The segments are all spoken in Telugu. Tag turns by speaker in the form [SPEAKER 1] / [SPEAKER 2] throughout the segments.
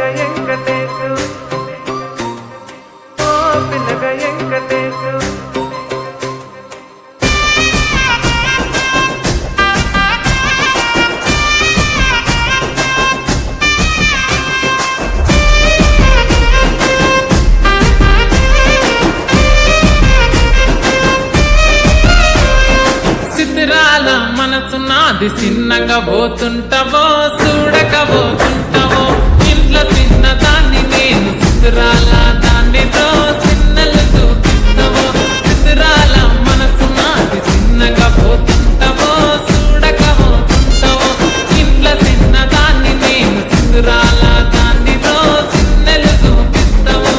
[SPEAKER 1] వెంకటేశు ఓ పిల్లగ వెంకటేశు
[SPEAKER 2] సిద్ధిరాల మనసు నాది చిన్నగా పోతుంటావో చూడకపోతుంటావో ఇంట్లో చిన్న దాన్ని నేను సిద్ధిరాల దానితో చిన్నలు చూపిస్తావో సిద్ధిరాల మనసు నాది చిన్నగా పోతుంటావో చూడకపోతుంటావో ఇంట్లో చిన్న దాన్ని నేను సిద్ధిరాల దానితో చిన్నలు చూపిస్తావో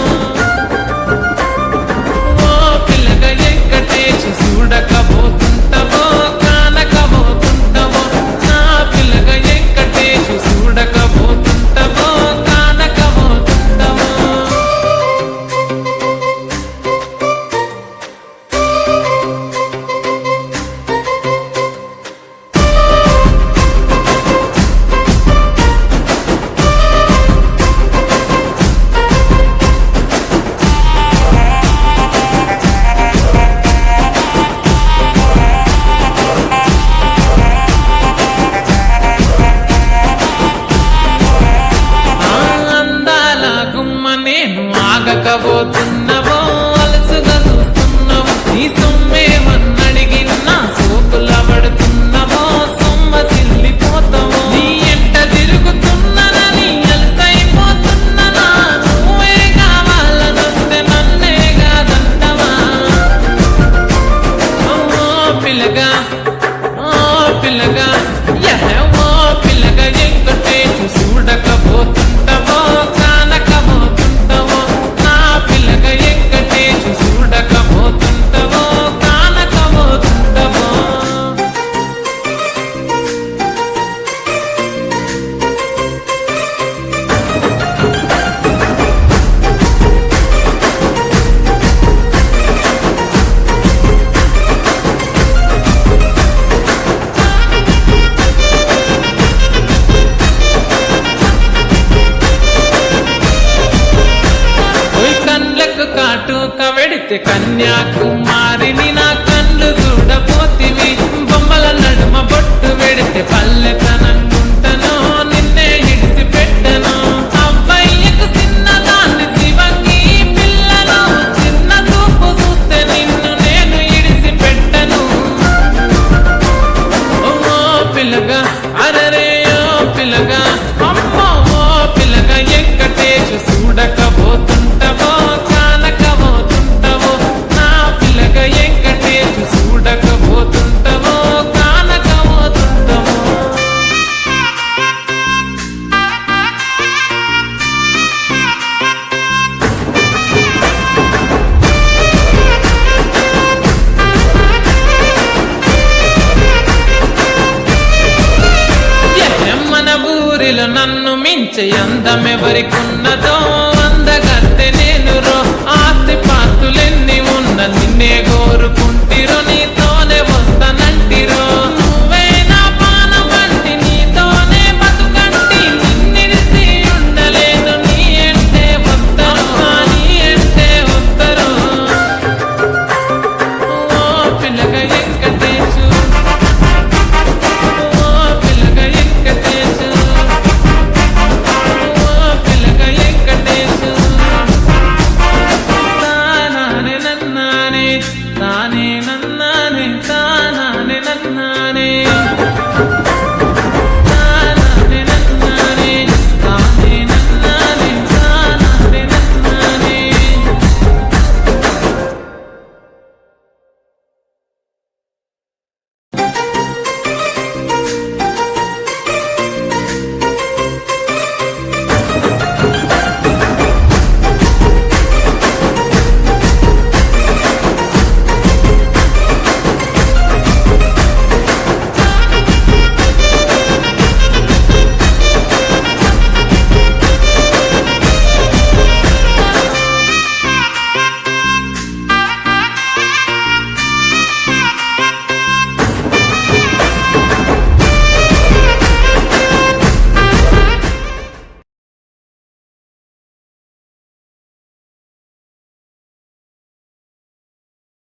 [SPEAKER 2] ఓ పిల్లగా వెంకటేశు చూడకపోతుంటావో కానకపోతుంటావో నా పిల్లగా వెంకటేశు చూడకపోతుంటావో కానకపోతుంటావో అందాల గుమ్మ నేను ఆగకపోతున్నావో అలసుగా చూస్తున్నావో నీ సొమ్మేమన్నడిగినా సోకుల పడుతున్నావో సొమ్మ సిల్లిపోతావో నీ ఎంట తిరుగుతున్నానని అలసైపోతున్నానా నువ్వే కావాలనొస్తే నన్నే కాదంటవా ఓ పిల్లగా ఓ పిల్లగా ఓ పిల్లగా వెంకటేశు చూడకపోతుంటావో కానకపోతుంటావో నా పిల్లగా వెంకటేశు చూడకపోతుంటావో కానకపోతుంటావో ఓయ్ కండ్లకు కాటుక వెడితే కన్యాకుమారిని నా కళ్ళు చూడపోతివి బొమ్మల నడుమ బొట్టు వెడితే పల్లెతనంటుంటను నిన్నే ఇడిసి పెట్టను అవ్వయ్యకు చిన్నదాన్ని శివంగి పిల్లను చిన్న చూపు చూస్తే నిన్ను నేను ఇడిసి పెట్టను ఓ పిల్లగా అరరే ఓ పిల్లగా అమ్మో ఓ పిల్లగా వెంకటేశు చూడకపోతుంటావో కానకపోతుంటావో నా పిల్లగా వెంకటేశు చూడకపోతుంటావో కానకపోతుంటావో మన ఊరిలో నన్ను మించే అందమెవరికున్నదో అందగత్తె నేను రో ఆస్తి పాస్తులెన్ని ఉన్న నిన్నే కోరుకు